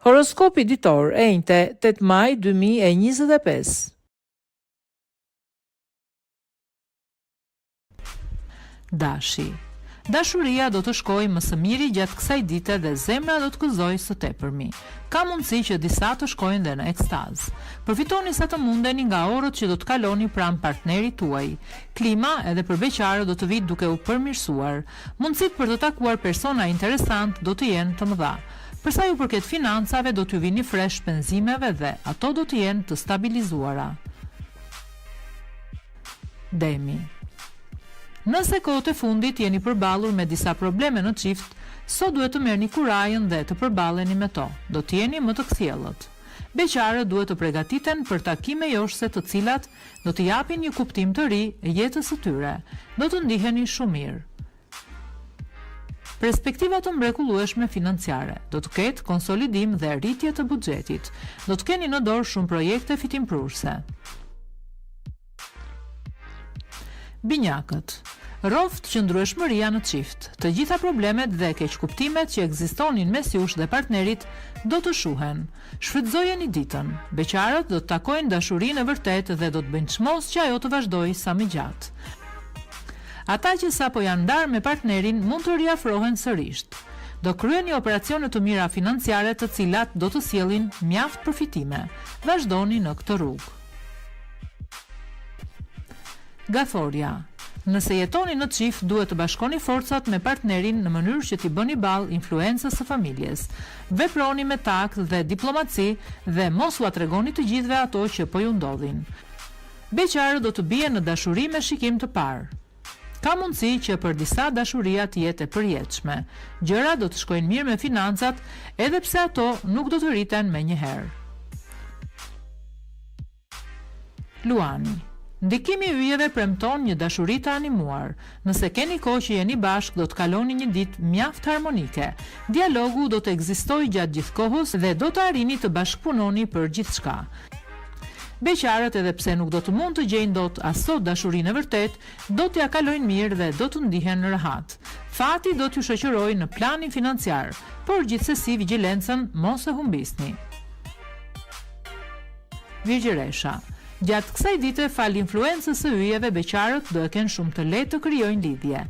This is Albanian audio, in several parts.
Horoskopi ditor, enjte, 8 maj 2025. Dashi. Dashuria do të shkojë më së miri gjatë kësaj dite dhe zemra do të gëzojë së tepërmi. Ka mundësi që disa të shkojnë dhe në ekstaz. Përfitoni sa të mundeni nga orët që do të kaloni pranë partnerit tuaj. Klima edhe për beqarët do të vitë duke u përmirësuar. Mundësit për të takuar persona interesant do të jenë të mëdha. Përsa ju përket financave do t'ju vini fresh shpenzimeve dhe ato do të jenë të stabilizuara. Demi. Nëse kohët e fundit jeni përballur me disa probleme në çift, sot duhet të merrni kurajën dhe të përballeni me to. Do të jeni më të kthjellët. Beqarët duhet të përgatiten për takime joshse të cilat do të japin një kuptim të ri jetës së tyre. Do të ndiheni shumë mirë. Perspektiva të mrekullueshme financiare. Do të ketë konsolidim dhe rritje të buxhetit. Do të keni në dorë shumë projekte fitimprurse. Binjakët. Roft qëndrueshmëria në çift. Të gjitha problemet dhe keqkuptimet që ekzistonin mes jush dhe partnerit do të shuhen. Shfrytëzojeni ditën. Beqarët do të takojnë dashurinë e vërtetë dhe do të bëjnë çmos që ajo të vazhdojë sa më gjatë. Ata që sapo janë ndarë me partnerin mund të riafrohen sërish. Do kryeni operacione të mira financiare të cilat do të sjellin mjaft përfitime. Vazhdoni në këtë rrugë. Gaforia. Nëse jetoni në çift, duhet të bashkoni forcat me partnerin në mënyrë që t'i bëni ball influencës së familjes. Veproni me takt dhe diplomaci dhe mos u tregoni të gjithëve ato që po ju ndodhin. Beqarët do të bien në dashuri me shikim të parë. Ka mundësi që për disa dashuria të jetë e përjetshme. Gjërat do të shkojnë mirë me financat, edhe pse ato nuk do të rriten menjëherë. Luani. Ndikimi i yjeve premton një dashuri të animuar. Nëse keni kohë që jeni bashkë, do të kaloni një ditë mjaft harmonike. Dialogu do të ekzistojë gjatë gjithë kohës dhe do të arrini të bashkëpunoni për gjithçka. Beqarët, edhe pse nuk do të mund të gjejnë dot as sot dashurinë e vërtet, do t'ja kalojnë mirë dhe do të ndihen rehat. Fati do t'ju shoqërojë në planin financiar, por gjithsesi vigjilencën mos e humbisni. Virgjëresha. Gjatë kësaj dite, fal influencës së yjeve, beqarët do e kenë shumë të lehtë të krijojnë lidhje.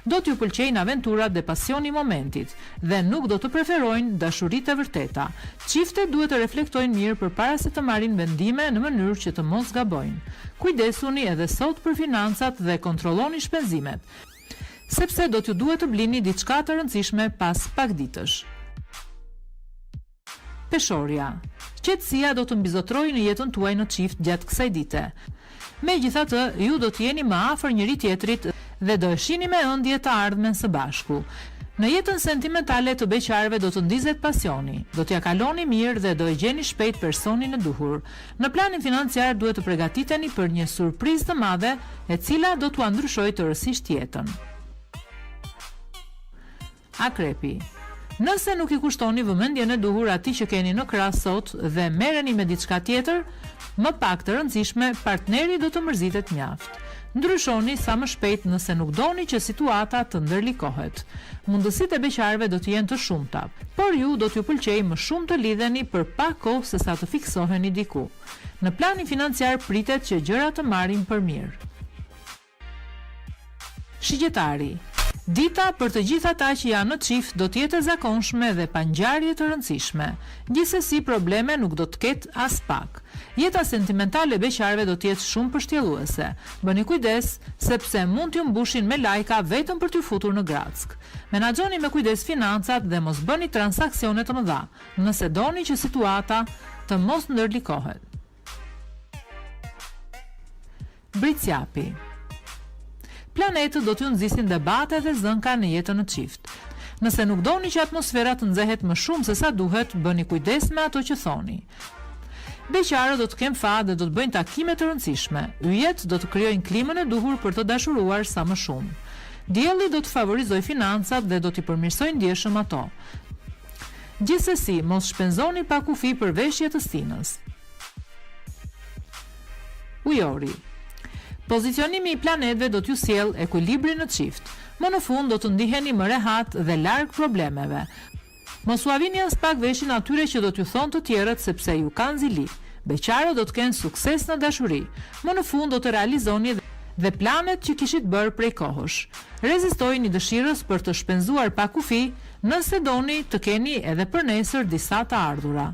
Do t'ju pëlqejnë aventurat dhe pasioni i momentit dhe nuk do të preferojnë dashuritë e vërteta. Çiftet duhet të reflektojnë mirë përpara se të marrin vendime në mënyrë që të mos gabojnë. Kujdesuni edhe sot për financat dhe kontrolloni shpenzimet, sepse do t'ju duhet të blini diçka të rëndësishme pas pak ditësh. Peshorja. Qetësia do të mbizotrojë në jetën tuaj në çift gjatë kësaj dite. Megjithatë, ju do të jeni më afër njëri tjetrit dhe do e shihni me ëndje të ardhmen së bashku. Në jetën sentimentale të beqarëve do të ndizet pasioni, do t'ja kaloni mirë dhe do e gjeni shpejt personin e duhur. Në planin financiar duhet të përgatiteni për një surprizë të madhe, e cila do t'u ndryshojë tërësisht jetën. Akrepi. Nëse nuk i kushtoni vëmendjen e duhur atij që keni në krah sot dhe merreni me diçka tjetër, më pak të rëndësishme, partneri do të mërzitet mjaft. Ndryshoni sa më shpejt nëse nuk doni që situata të ndërlikohet. Mundësitë e beqarëve do të jenë të shumta, por ju do t'ju pëlqejë më shumë të lidheni për pak kohë sesa të fiksoheni diku. Në planin financiar pritet që gjërat të marrin për mirë. Shigjetari. Dita për të gjithë ata që janë në çift do të jetë e zakonshme dhe pa ngjarje të rëndësishme. Gjithsesi probleme nuk do të ketë as pak. Jeta sentimentale e beqarëve do të jetë shumë përshtyelluese. Bëni kujdes sepse mund t'ju mbushin me lajka vetëm për t'ju futur në grack. Menaxhoni me kujdes financat dhe mos bëni transaksione të mëdha, nëse doni që situata të mos ndërlikohet. Britsjapi. Planetët do t'ju nxisin debate dhe zënka në jetën në çift. Nëse nuk doni që atmosfera të nxehet më shumë se sa duhet, bëni kujdes me ato që thoni. Beqarët do të kenë fa dhe do të bëjnë takime të rëndësishme. Yjet do të krijojnë klimën e duhur për të dashuruar sa më shumë. Dielli do të favorizojë financat dhe do t'i përmirësojë ndjeshëm ato. Gjithsesi, mos shpenzoni pa kufi për veshje të stinës. Ujori. Pozicionimi i planetëve do t'ju sjell ekuilibrin në çift. Më në fund do të ndiheni më rehat dhe larg problemeve. Mos u avini as pak veshin atyre që do t'ju thonë të tjerët sepse ju kanë zili. Beqarët do të kenë sukses në dashuri. Më në fund do të realizoni dhe planet që kishit bërë prej kohësh. Rezistojini dëshirës për të shpenzuar pak kufi, nëse doni të keni edhe për nesër disa të ardhura.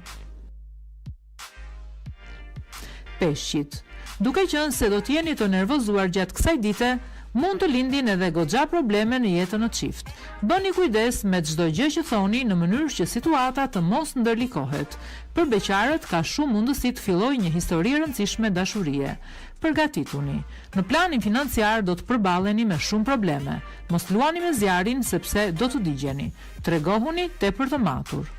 Peshqit. Duke qenë se do të jeni të nervozuar gjatë kësaj dite, mund të lindin edhe goxha probleme në jetën në çift. Bëni kujdes me çdo gjë që thoni në mënyrë që situata të mos ndërlikohet. Për beqarët ka shumë mundësi të fillojë një histori e rëndësishme dashurie. Përgatituni. Në planin financiar do të përballeni me shumë probleme. Mos luani me zjarin sepse do të digjeni. Tregohuni tepër të matur.